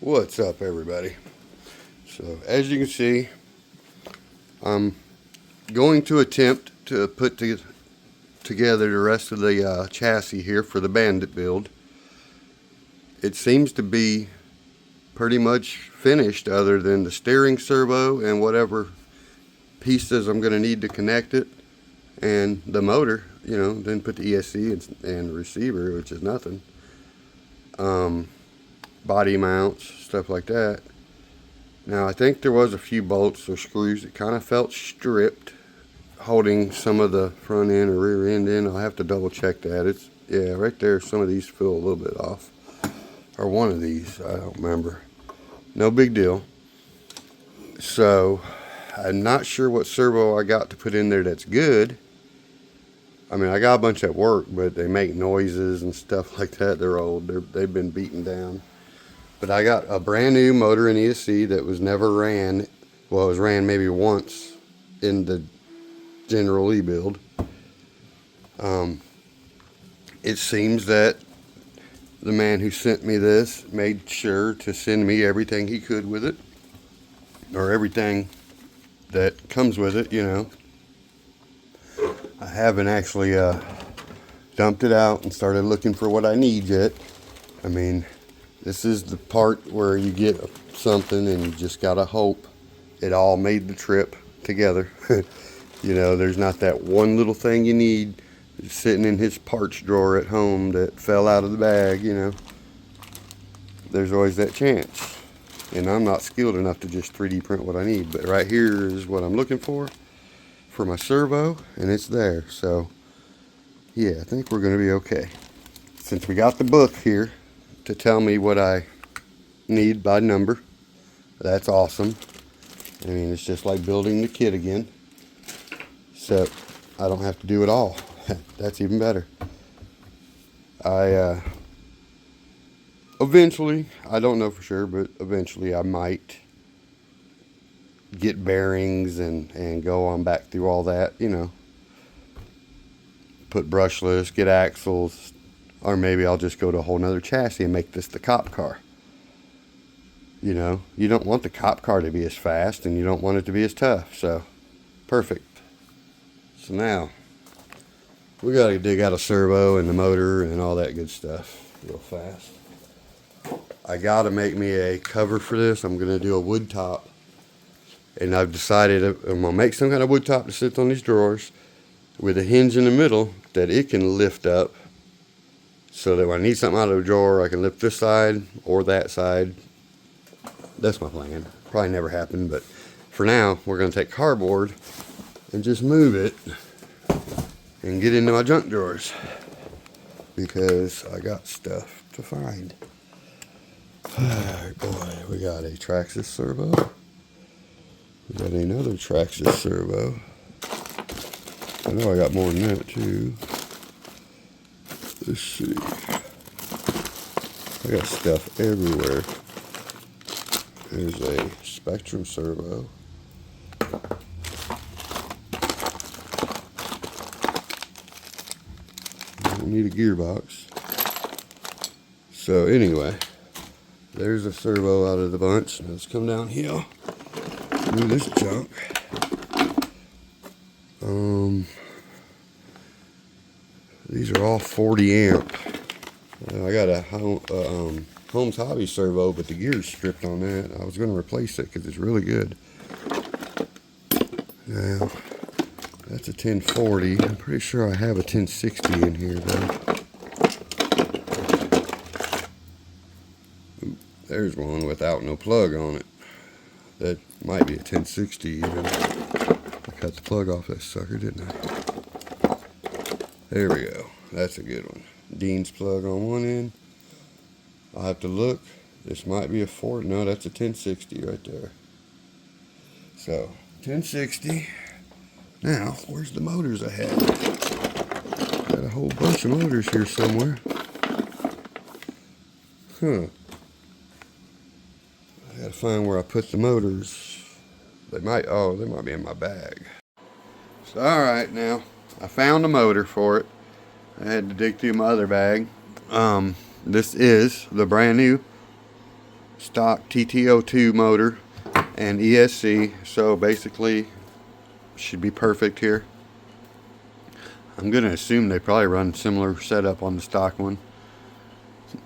What's up, everybody? So as you can see, I'm going to attempt to put together the rest of the chassis here for the Bandit build. It seems to be pretty much finished other than the steering servo and whatever pieces I'm going to need to connect it, and the motor, you know, then put the ESC and the receiver, which is nothing. Body mounts, stuff like that. Now I think there was a few bolts or screws that kind of felt stripped, holding some of the front end or rear end in. I'll have to double check that. It's, yeah, right there, some of these feel a little bit off. Or one of these, I don't remember. No big deal. So I'm not sure what servo I got to put in there that's good. I mean, I got a bunch at work, but they make noises and stuff like that. They're old. They've been beaten down. But I got a brand new motor in ESC that was never ran. Well, it was ran maybe once in the General E build. It seems that the man who sent me this made sure to send me everything he could with it, or everything that comes with it, you know. I haven't actually dumped it out and started looking for what I need yet. I mean, this is the part where you get something and you just gotta hope it all made the trip together. You know, there's not that one little thing you need sitting in his parts drawer at home that fell out of the bag, you know. There's always that chance. And I'm not skilled enough to just 3D print what I need. But right here is what I'm looking for my servo, and it's there. So, yeah, I think we're going to be okay. Since we got the book here to tell me what I need by number, that's awesome. I mean, it's just like building the kit again, except I don't have to do it all. That's even better. Eventually, I don't know for sure, but eventually I might get bearings and go on back through all that, you know. Put brushless, get axles, or maybe I'll just go to a whole nother chassis and make this the cop car. You know, you don't want the cop car to be as fast and you don't want it to be as tough, so perfect. So now, we gotta dig out a servo and the motor and all that good stuff real fast. I gotta make me a cover for this. I'm gonna do a wood top. And I've decided I'm gonna make some kind of wood top to sit on these drawers with a hinge in the middle that it can lift up, so that when I need something out of the drawer, I can lift this side or that side. That's my plan. Probably never happen, but for now, we're gonna take cardboard and just move it and get into my junk drawers, because I got stuff to find. Alright, boy, we got a Traxxas servo. We got another Traxxas servo. I know I got more than that too. Let's see. I got stuff everywhere. There's a Spectrum servo. Don't need a gearbox. So anyway, there's a servo out of the bunch. Now let's come down here. Do this junk. These are all 40 amp. I got a Holmes Hobby servo, but the gear's stripped on that. I was going to replace it because it's really good. Now, that's a 1040. I'm pretty sure I have a 1060 in here though. Ooh, there's one without no plug on it. That might be a 1060 even. I cut the plug off that sucker, didn't I? There we go. That's a good one. Dean's plug on one end. I'll have to look. This might be a 40. No, that's a 1060 right there. So, 1060. Now, where's the motors I had? Got a whole bunch of motors here somewhere. Huh. I gotta find where I put the motors. They might be in my bag. So, alright, now, I found a motor for it. I had to dig through my other bag. This is the brand new stock TTO2 motor and ESC, so basically should be perfect here. I'm gonna assume they probably run similar setup on the stock one.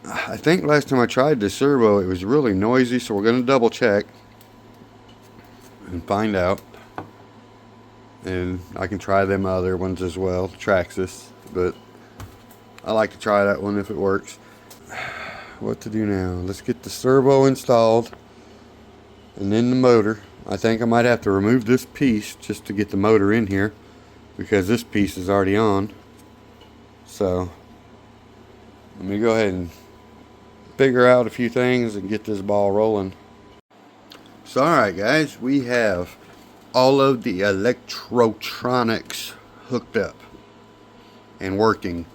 I think last time I tried the servo it was really noisy, so we're gonna double check and find out. And I can try them other ones as well, Traxxas, but I like to try that one if it works. What to do now? Let's get the servo installed and then the motor. I think I might have to remove this piece just to get the motor in here because this piece is already on. So let me go ahead and figure out a few things and get this ball rolling. So alright guys, we have all of the electronics hooked up and working.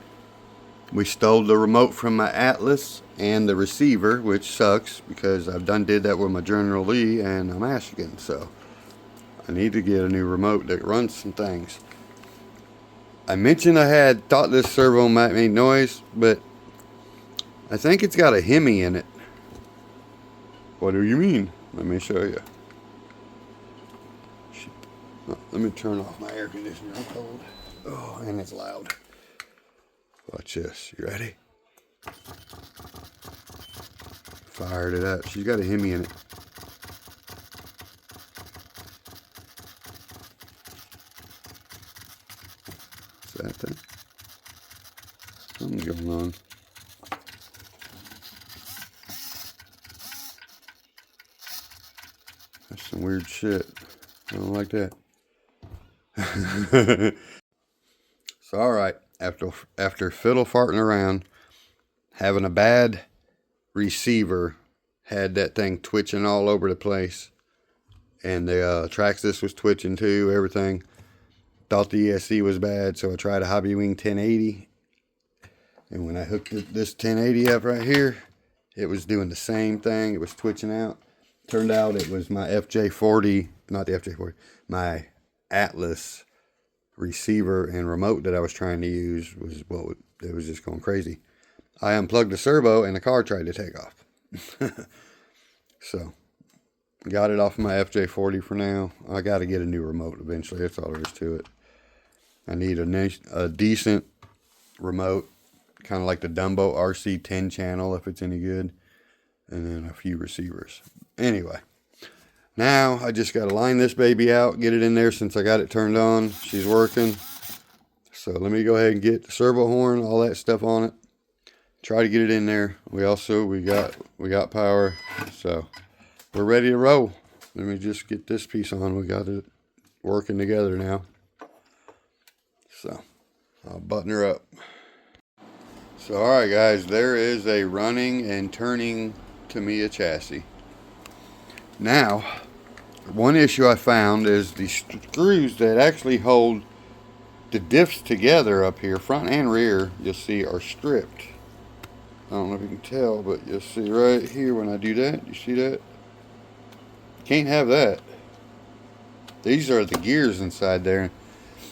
We stole the remote from my Atlas and the receiver, which sucks because I've did that with my General Lee and I'm Michigan, so I need to get a new remote that runs some things. I mentioned I thought this servo might make noise, but I think it's got a Hemi in it. What do you mean? Let me show you. Oh, let me turn off my air conditioner. I'm cold. Oh, and it's loud. Watch this. You ready? Fired it up. She's got a Hemi in it. Is that thing? Something's going on. That's some weird shit. I don't like that. So alright, after fiddle farting around, having a bad receiver had that thing twitching all over the place, and the Traxxas was twitching too, everything. Thought the ESC was bad, so I tried a Hobby Wing 1080, and when I hooked this 1080 up right here, it was doing the same thing. It was twitching out. Turned out it was my FJ40, not the FJ40, my Atlas receiver and remote that I was trying to use was it was just going crazy. I unplugged the servo and the car tried to take off. So got it off of my FJ40 for now. I got to get a new remote eventually. That's all there is to it. I need a decent remote, kind of like the Dumbo RC 10 channel if it's any good, and then a few receivers. Anyway, now I just got to line this baby out, get it in there since I got it turned on. She's working. So let me go ahead and get the servo horn, all that stuff on it. Try to get it in there. We got power, so we're ready to roll. Let me just get this piece on. We got it working together now. So I'll button her up. So alright guys, there is a running and turning Tamiya chassis. Now, one issue I found is the screws that actually hold the diffs together up here, front and rear, you'll see are stripped. I don't know if you can tell, but you'll see right here when I do that. You see that? Can't have that. These are the gears inside there.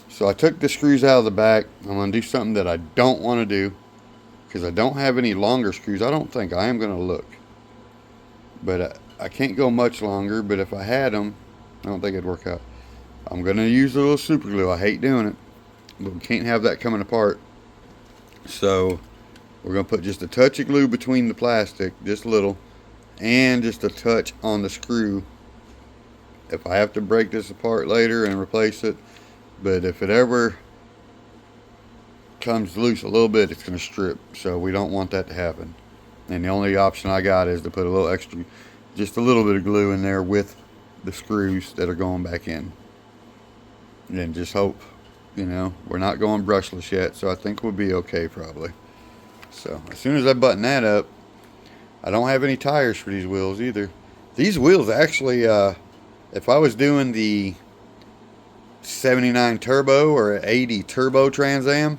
So I took the screws out of the back. I'm going to do something that I don't want to do because I don't have any longer screws. I don't think I am going to look. But I can't go much longer, but if I had them, I don't think it'd work out. I'm going to use a little super glue. I hate doing it, but we can't have that coming apart. So we're going to put just a touch of glue between the plastic, just a little, and just a touch on the screw. If I have to break this apart later and replace it, but if it ever comes loose a little bit, it's going to strip. So we don't want that to happen. And the only option I got is to put a little extra, just a little bit of glue in there with the screws that are going back in. And then just hope, you know, we're not going brushless yet, so I think we'll be okay probably. So as soon as I button that up, I don't have any tires for these wheels either. These wheels actually, if I was doing the 79 turbo or 80 turbo Trans Am,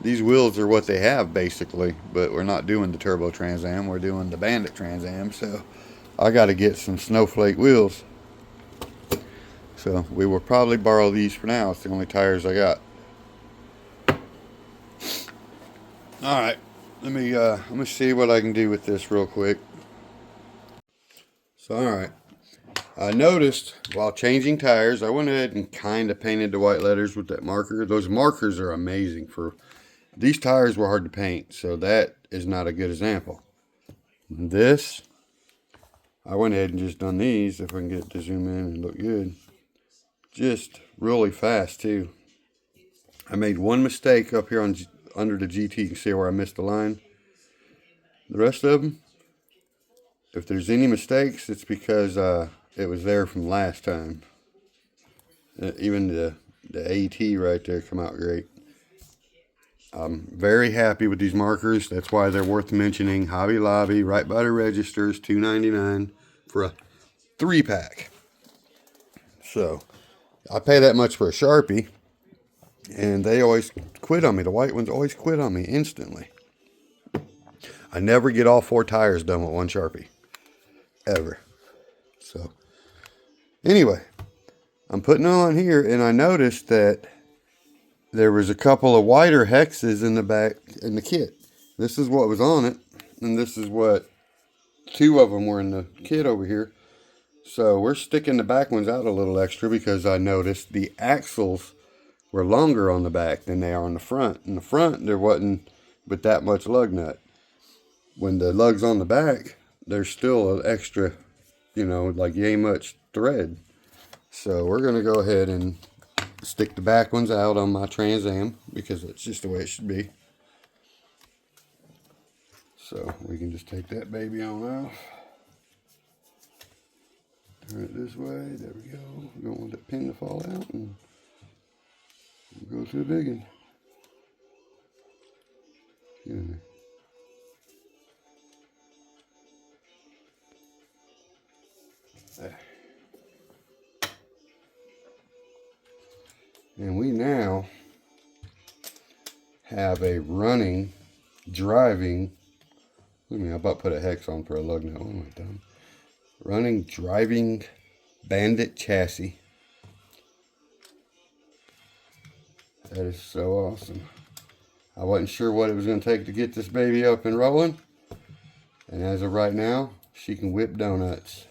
these wheels are what they have basically, but we're not doing the turbo Trans Am, we're doing the Bandit Trans Am, so I got to get some snowflake wheels. So we will probably borrow these for now. It's the only tires I got. Alright, let me see what I can do with this real quick. So, alright. I noticed while changing tires, I went ahead and kind of painted the white letters with that marker. Those markers are amazing. For these tires were hard to paint, so that is not a good example. This, I went ahead and just done these, if I can get it to zoom in and look good. Just really fast too. I made one mistake up here on under the GT. You can see where I missed the line. The rest of them, if there's any mistakes, it's because it was there from last time. Even the AT right there come out great. I'm very happy with these markers. That's why they're worth mentioning. Hobby Lobby, right by the registers, $2.99 for a 3-pack. So I pay that much for a Sharpie, and they always quit on me. The white ones always quit on me instantly. I never get all 4 tires done with one Sharpie, ever. So anyway, I'm putting it on here, and I noticed that there was a couple of wider hexes in the back in the kit. This is what was on it, and this is what 2 of them were in the kit over here. So we're sticking the back ones out a little extra because I noticed the axles were longer on the back than they are on the front. In the front, there wasn't but that much lug nut. When the lug's on the back, there's still an extra, you know, like yay much thread. So we're going to go ahead and stick the back ones out on my Trans Am because it's just the way it should be. So we can just take that baby on off. Turn it this way. There we go. We don't want that pin to fall out, and we'll go to the big one. Get in there. There. And we now have a running, driving, I mean, I about put a hex on for a lug nut. What am I done? Running, driving Bandit chassis. That is so awesome. I wasn't sure what it was going to take to get this baby up and rolling. And as of right now, she can whip donuts.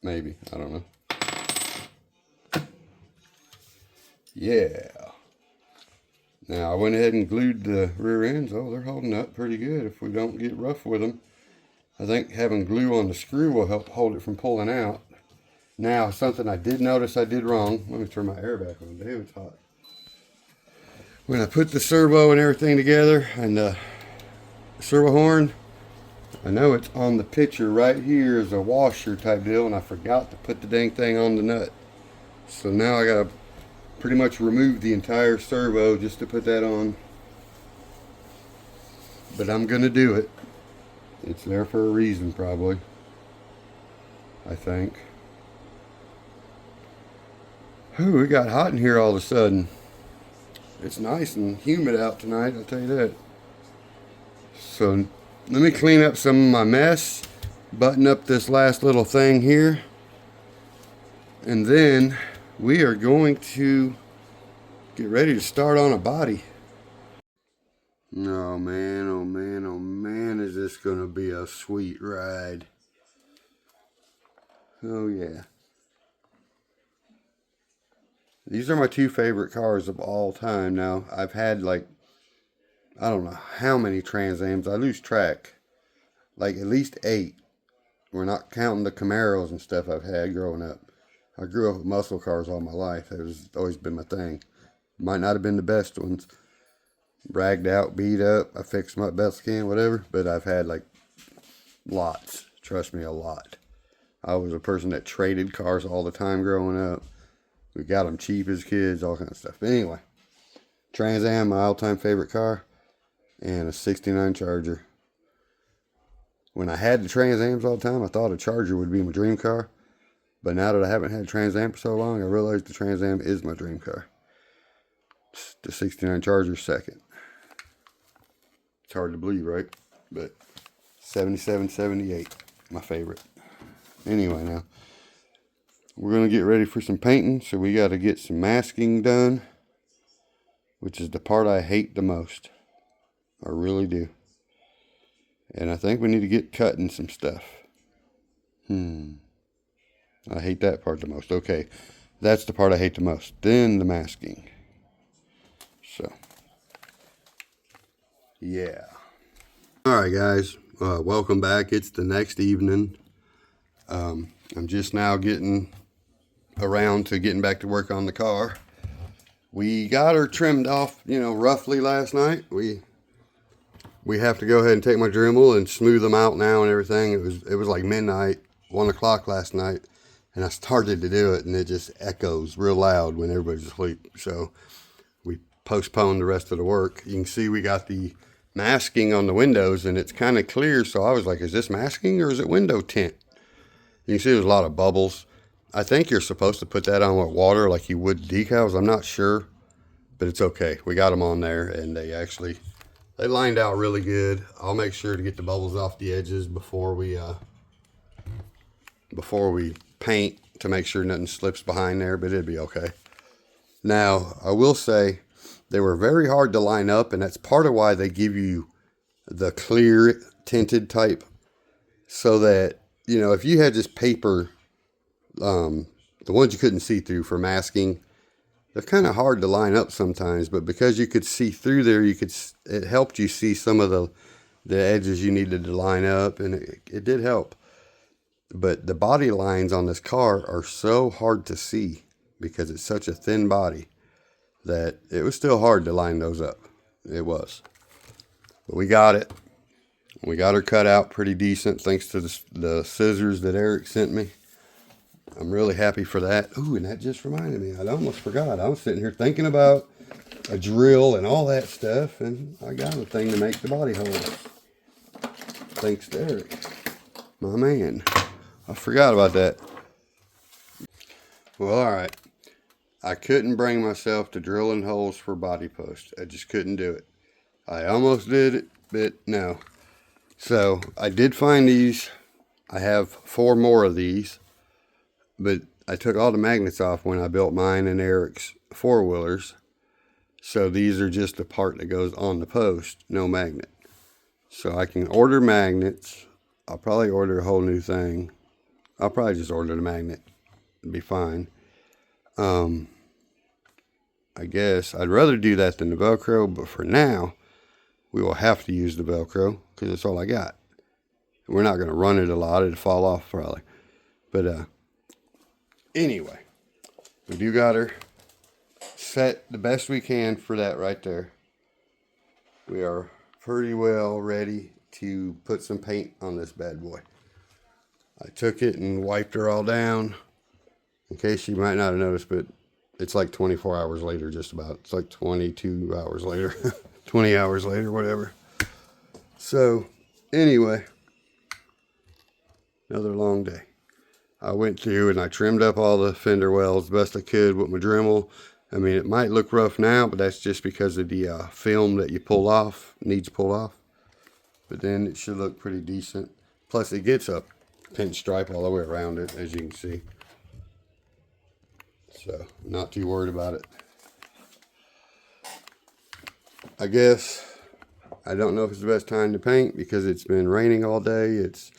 Maybe. I don't know. Yeah. Now I went ahead and glued the rear ends. Oh, they're holding up pretty good if we don't get rough with them. I think having glue on the screw will help hold it from pulling out. Now, something I did notice I did wrong. Let me turn my air back on. Damn, it's hot. When I put the servo and everything together and the servo horn, I know it's on the picture right here is a washer type deal, and I forgot to put the dang thing on the nut. So now I gotta pretty much remove the entire servo just to put that on. But I'm gonna do it. It's there for a reason, probably. I think. Ooh, it got hot in here all of a sudden. It's nice and humid out tonight, I'll tell you that. So let me clean up some of my mess, button up this last little thing here, and then we are going to get ready to start on a body. Oh man, oh man, oh man, is this gonna be a sweet ride. Oh yeah. These are my 2 favorite cars of all time. Now, I've had like, I don't know how many Trans Ams. I lose track. Like at least 8. We're not counting the Camaros and stuff I've had growing up. I grew up with muscle cars all my life. It was always been my thing. Might not have been the best ones. Ragged out, beat up. I fixed them up best I can, whatever. But I've had like lots. Trust me, a lot. I was a person that traded cars all the time growing up. We got them cheap as kids, all kinds of stuff. But anyway, Trans Am, my all-time favorite car, and a 69 Charger. When I had the Trans Ams all the time, I thought a Charger would be my dream car. But now that I haven't had a Trans Am for so long, I realized the Trans Am is my dream car. The 69 Charger second. It's hard to believe, right? But 77, 78, my favorite. Anyway, now we're going to get ready for some painting, so we got to get some masking done, which is the part I hate the most. I really do. And I think we need to get cutting some stuff. I hate that part the most. Okay, that's the part I hate the most. Then the masking. So, yeah. Alright guys, welcome back. It's the next evening. I'm just now getting around to getting back to work on the car. We got her trimmed off, roughly last night. We have to go ahead and take my Dremel and smooth them out now and everything. It was like midnight, 1 o'clock last night, and I started to do it, and it just echoes real loud when everybody's asleep. So we postponed the rest of the work. You can see we got the masking on the windows, and it's kind of clear. So I was like, is this masking or is it window tint? You can see there's a lot of bubbles. I think you're supposed to put that on with water like you would decals. I'm not sure, but it's okay. We got them on there, and they lined out really good. I'll make sure to get the bubbles off the edges before we paint to make sure nothing slips behind there, but it'd be okay. Now, I will say they were very hard to line up, and that's part of why they give you the clear tinted type, so that, if you had just paper, the ones you couldn't see through for masking, they're kind of hard to line up sometimes, but because you could see through there, it helped you see some of the edges you needed to line up, and it did help. But the body lines on this car are so hard to see because it's such a thin body that it was still hard to line those up. It was. But we got it. We got her cut out pretty decent thanks to the scissors that Eric sent me. I'm really happy for that. Ooh, and that just reminded me. I almost forgot. I was sitting here thinking about a drill and all that stuff, and I got a thing to make the body holes. Thanks to Eric, my man. I forgot about that. Well, all right. I couldn't bring myself to drilling holes for body posts. I just couldn't do it. I almost did it, but no. So I did find these. I have 4 more of these, but I took all the magnets off when I built mine and Eric's 4-wheelers. So these are just the part that goes on the post, no magnet. So I can order magnets. I'll probably order a whole new thing. I'll probably just order the magnet. It'll be fine. I guess I'd rather do that than the Velcro, but for now, we will have to use the Velcro because that's all I got. We're not going to run it a lot. It'll fall off probably. But anyway, we do got her set the best we can for that right there. We are pretty well ready to put some paint on this bad boy. I took it and wiped her all down. In case you might not have noticed, but it's like 24 hours later, just about. It's like 22 hours later, 20 hours later, whatever. So, anyway, another long day. I went through and I trimmed up all the fender wells the best I could with my Dremel. I mean, it might look rough now, but that's just because of the film that you pull off, needs pulled off. But then it should look pretty decent. Plus, it gets a pinstripe all the way around it, as you can see. So, not too worried about it. I guess, I don't know if it's the best time to paint because it's been raining all day. It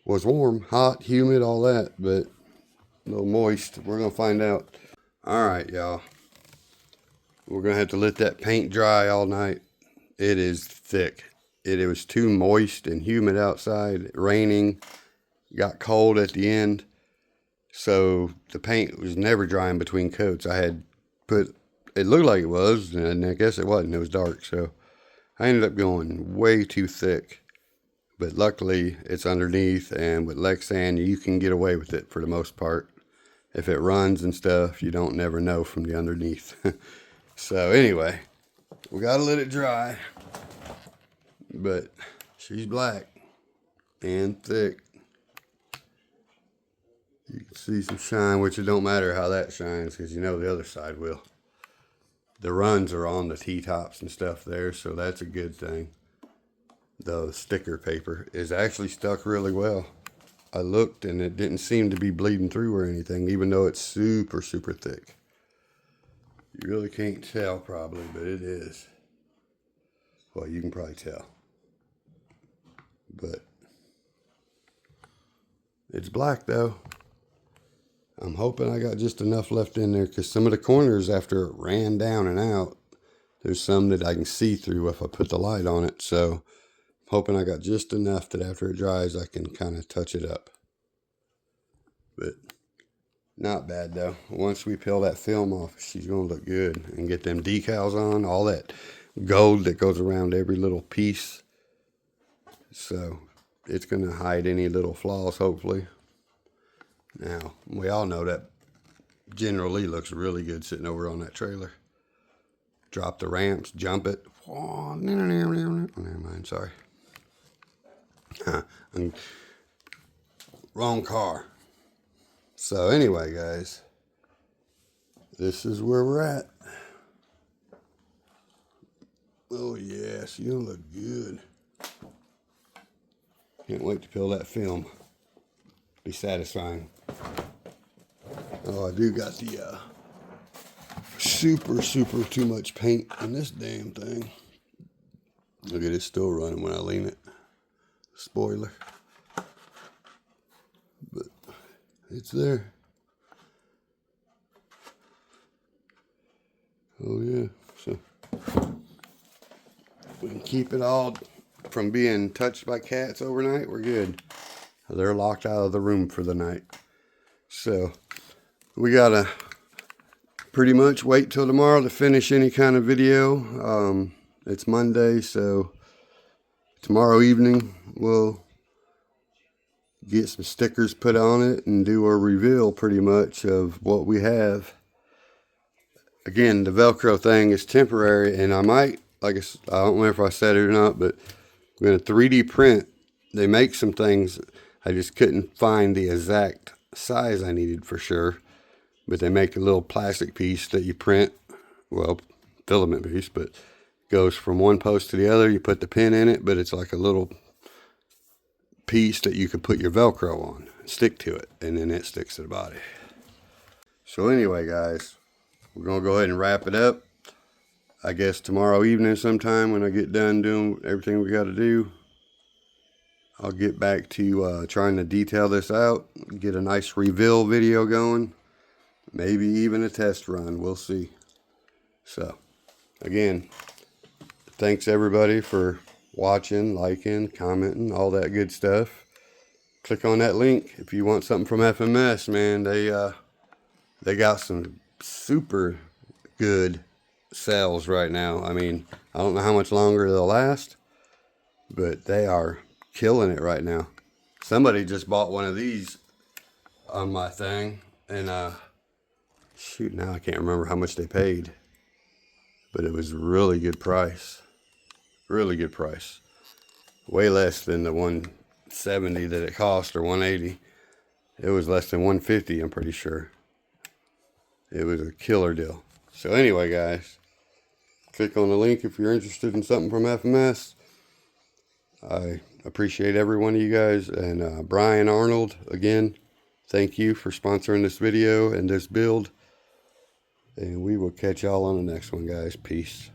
was warm, hot, humid, all that, but a little moist. We're going to find out. Alright, y'all. We're going to have to let that paint dry all night. It is thick. It was too moist and humid outside, raining, got cold at the end. So the paint was never drying between coats. I had put, it looked like it was, and I guess it wasn't. It was dark. So I ended up going way too thick. But luckily it's underneath, and with Lexan you can get away with it for the most part. If it runs and stuff, you don't never know from the underneath. So anyway, we gotta let it dry. But she's black and thick. You can see some shine, which it don't matter how that shines because you know the other side will. The runs are on the T-tops and stuff there, so that's a good thing. The sticker paper is actually stuck really well. I looked and it didn't seem to be bleeding through or anything, even though it's super, super thick. You really can't tell probably, but it is. Well, you can probably tell. But it's black though. I'm hoping I got just enough left in there, because some of the corners, after it ran down and out, there's some that I can see through if I put the light on it. So I'm hoping I got just enough that after it dries, I can kind of touch it up. But not bad though. Once we peel that film off, she's going to look good, and get them decals on, all that gold that goes around every little piece. So it's going to hide any little flaws, hopefully. Now, we all know that General Lee looks really good sitting over on that trailer. Drop the ramps, jump it. Oh, never mind, sorry. Wrong car. So anyway, guys, this is where we're at. Oh yes, you look good. Can't wait to peel that film. Be satisfying. Oh, I do got the super too much paint in this damn thing. Look at it, still running when I lean it. Spoiler. But it's there. Oh yeah. So we can keep it all from being touched by cats overnight. We're good. They're locked out of the room for the night. So we gotta pretty much wait till tomorrow to finish any kind of video. It's Monday, so tomorrow evening we'll get some stickers put on it and do a reveal pretty much of what we have. Again, the Velcro thing is temporary, and I might, I don't know if I said it or not, but we're going to 3D print. They make some things. I just couldn't find the exact size I needed for sure. But they make a little plastic piece that you print, well, filament piece, but goes from one post to the other. You put the pin in it, but it's like a little piece that you can put your Velcro on, stick to it, and then it sticks to the body. So anyway, guys, we're going to go ahead and wrap it up. I guess tomorrow evening sometime when I get done doing everything we got to do, I'll get back to trying to detail this out, get a nice reveal video going. Maybe even a test run. We'll see. So, again, thanks everybody for watching, liking, commenting, all that good stuff. Click on that link if you want something from FMS, man. They got some super good sales right now. I mean, I don't know how much longer they'll last, but they are killing it right now. Somebody just bought one of these on my thing, and shoot, now I can't remember how much they paid, but it was really good price. Really good price. Way less than the 170 that it cost, or 180. It was less than 150, I'm pretty sure. It was a killer deal. So anyway, guys, click on the link if you're interested in something from FMS. I appreciate every one of you guys, and Brian Arnold, again, thank you for sponsoring this video and this build. And we will catch y'all on the next one, guys. Peace.